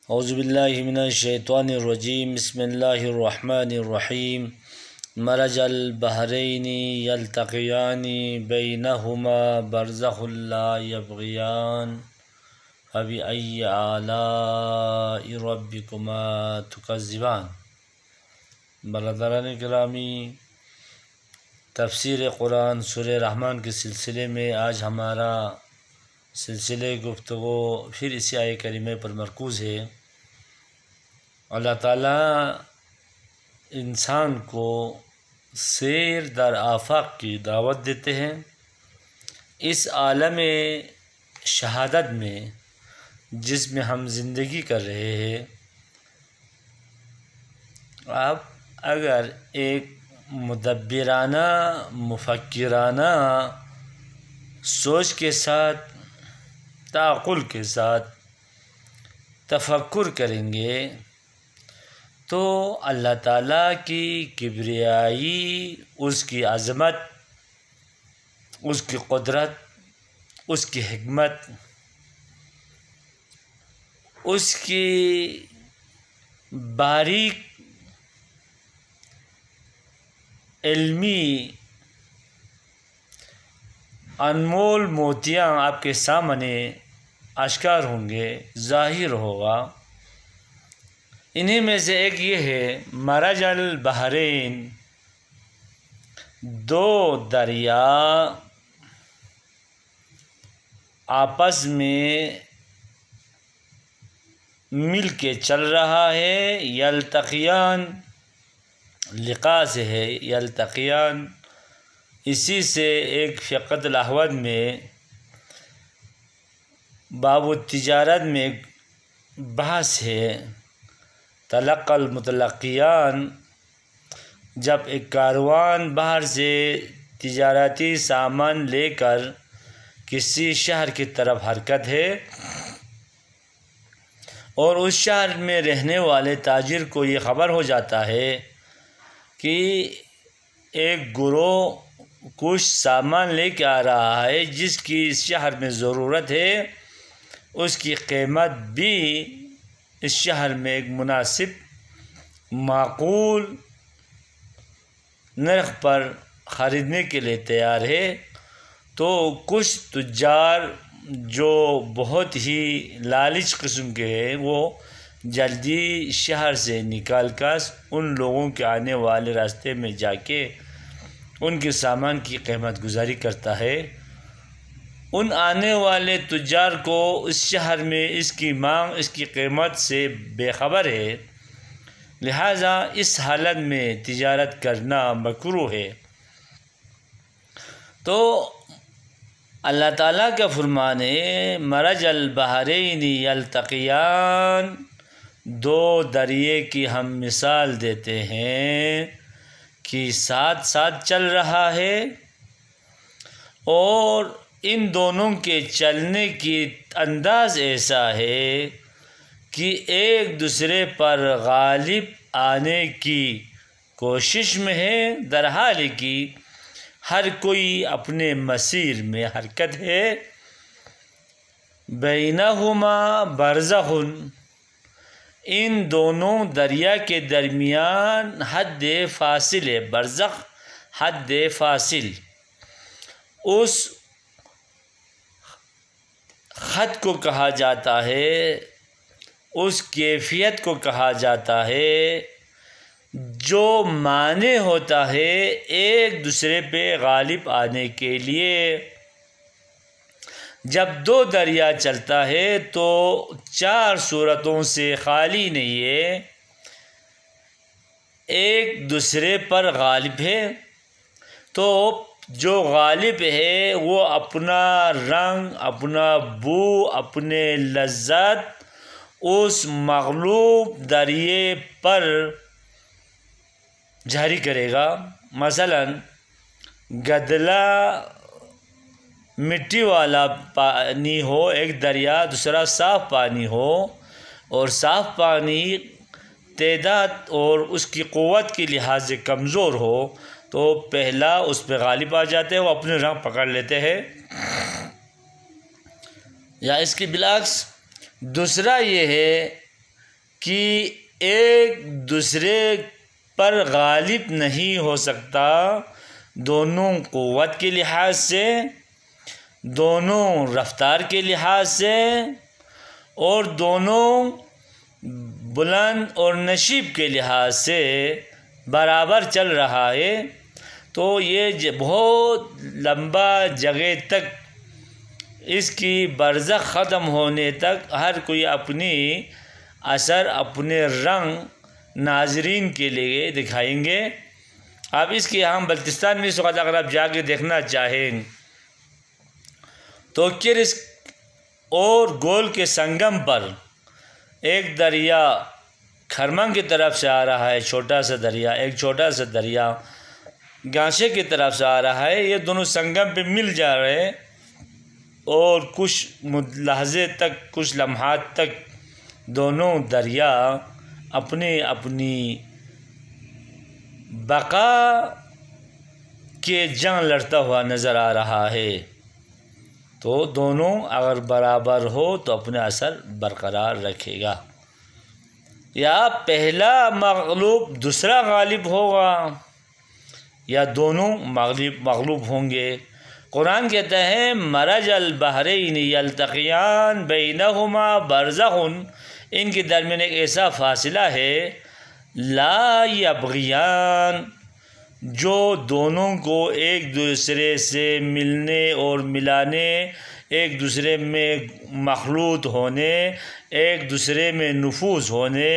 اعوذ باللہ من الشیطان الرجیم بسم اللہ الرحمن الرحیم مرج البحرین یلتقیان بینہما برزخ لا یبغیان فبأی آلاء ربکما تکذبان۔ برادران گرامی، تفسیر قرآن سورہ رحمان کے سلسلے میں آج ہمارا سلسلے گفتگو پھر اسی آیے کریمہ پر مرکوز ہے۔ اللہ تعالیٰ انسان کو سیر در آفاق کی دعوت دیتے ہیں۔ اس عالم شہادت میں جس میں ہم زندگی کر رہے ہیں، آپ اگر ایک مدبرانہ مفکرانہ سوچ کے ساتھ تعقل کے ساتھ تفکر کریں گے تو اللہ تعالیٰ کی کبریائی، اس کی عظمت، اس کی قدرت، اس کی حکمت، اس کی باریک علمی انمول موتیاں آپ کے سامنے اشکار ہوں گے، ظاہر ہوگا۔ انہی میں سے ایک یہ ہے مرج البحرین، دو دریا آپس میں مل کے چل رہا ہے۔ یلتقیان لقاء سے ہے، یلتقیان اسی سے ایک فقہ الاحوال میں باب التجارت میں ایک بحث ہے، تلقى المتلقیان، جب ایک کاروان باہر سے تجارتی سامان لے کر کسی شہر کی طرف حرکت ہے اور اس شہر میں رہنے والے تاجر کو یہ خبر ہو جاتا ہے کہ ایک گروہ کچھ سامان لے کے آ رہا ہے جس کی اس شہر میں ضرورت ہے، اس کی قیمت بھی اس شہر میں ایک مناسب معقول نرخ پر خریدنے کے لیے تیار ہے۔ تو کچھ تجار جو بہت ہی لالچ قسم کے ہیں، وہ جلدی شہر سے نکال کر ان لوگوں کے آنے والے راستے میں جا کے ان کے سامان کی قیمت گزاری کرتا ہے۔ ان آنے والے تجار کو اس شہر میں اس کی مانگ، اس کی قیمت سے بے خبر ہے، لہٰذا اس حالت میں تجارت کرنا مکروہ ہے۔ تو اللہ تعالیٰ کا فرمان ہے مرج البحرین یلتقیان، دو دریے کی ہم مثال دیتے ہیں کہ ساتھ ساتھ چل رہا ہے اور ان دونوں کے چلنے کی انداز ایسا ہے کہ ایک دوسرے پر غالب آنے کی کوشش میں ہے، در حال کہ ہر کوئی اپنے مسیر میں حرکت ہے۔ بینہما برزخ، ان دونوں دریا کے درمیان حد فاصل ہے۔ برزخ حد فاصل، اس خط کو کہا جاتا ہے، اس کیفیت کو کہا جاتا ہے جو معنی ہوتا ہے ایک دوسرے پہ غالب آنے کے لیے۔ جب دو دریا چلتا ہے تو چار صورتوں سے خالی نہیں ہے، ایک دوسرے پر غالب ہے۔ تو جو غالب ہے وہ اپنا رنگ، اپنا بو، اپنے لذت اس مغلوب دریے پر جاری کرے گا۔ مثلا گدلا مٹی والا پانی ہو ایک دریا، دوسرا صاف پانی ہو، اور صاف پانی تعداد اور اس کی قوت کے لحاظ سے کمزور ہو تو پہلا اس پہ غالب آ جاتے ہیں، وہ اپنے رنگ پکڑ لیتے ہیں۔ یا اس کے بالعکس دوسرا یہ ہے کہ ایک دوسرے پر غالب نہیں ہو سکتا، دونوں قوت کے لحاظ سے، دونوں رفتار کے لحاظ سے، اور دونوں بلند اور نشیب کے لحاظ سے برابر چل رہا ہے، تو یہ بہت لمبا جگہ تک، اس کی برزخ ختم ہونے تک ہر کوئی اپنی اثر، اپنے رنگ ناظرین کے لیے دکھائیں گے۔ اب اس کی ہم بلتستان میں اس وقت اگر آپ جا کے دیکھنا چاہیں تو کرس اور گول کے سنگم پر ایک دریا کھرمنگ کی طرف سے آ رہا ہے، چھوٹا سا دریا، ایک چھوٹا سا دریا گانشے کی طرف سے آ رہا ہے، یہ دونوں سنگم پہ مل جا رہے ہیں، اور کچھ لحظے تک، کچھ لمحات تک دونوں دریا اپنی اپنی بقا کے جنگ لڑتا ہوا نظر آ رہا ہے۔ تو دونوں اگر برابر ہو تو اپنا اثر برقرار رکھے گا، یا پہلا مغلوب دوسرا غالب ہوگا، یا دونوں مغلوب ہوں گے۔ قرآن کہتا ہے مرج البحرین یلتقیان بینہما برزخ، ان کے درمیان ایک ایسا فاصلہ ہے، لا یبغیان، جو دونوں کو ایک دوسرے سے ملنے اور ملانے، ایک دوسرے میں مخلوط ہونے، ایک دوسرے میں نفوذ ہونے،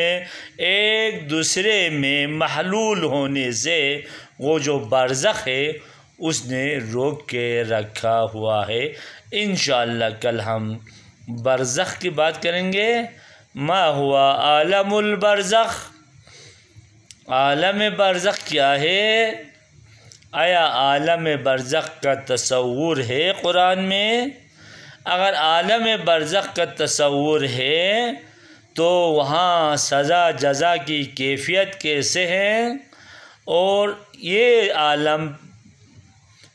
ایک دوسرے میں محلول ہونے سے وہ جو برزخ ہے اس نے روک کے رکھا ہوا ہے۔ انشاءاللہ کل ہم برزخ کی بات کریں گے۔ ما ہوا عالم البرزخ، عالم برزخ کیا ہے؟ آیا عالم برزخ کا تصور ہے قرآن میں؟ اگر عالم برزخ کا تصور ہے تو وہاں سزا جزا کی کیفیت کیسے ہے؟ اور یہ عالم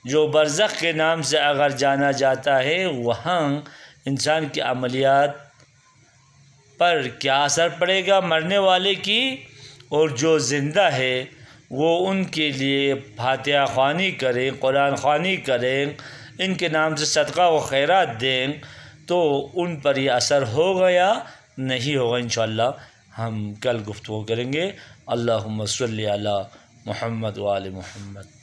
جو برزخ کے نام سے اگر جانا جاتا ہے، وہاں انسان کی عملیات پر کیا اثر پڑے گا مرنے والے کی، اور جو زندہ ہے وہ ان کے لیے فاتحہ خوانی کریں، قرآن خوانی کریں، ان کے نام سے صدقہ و خیرات دیں، تو ان پر یہ اثر ہوگا یا نہیں ہوگا؟ انشاءاللہ ہم کل گفتگو کریں گے۔ اللہم صلی علی محمد و آل محمد۔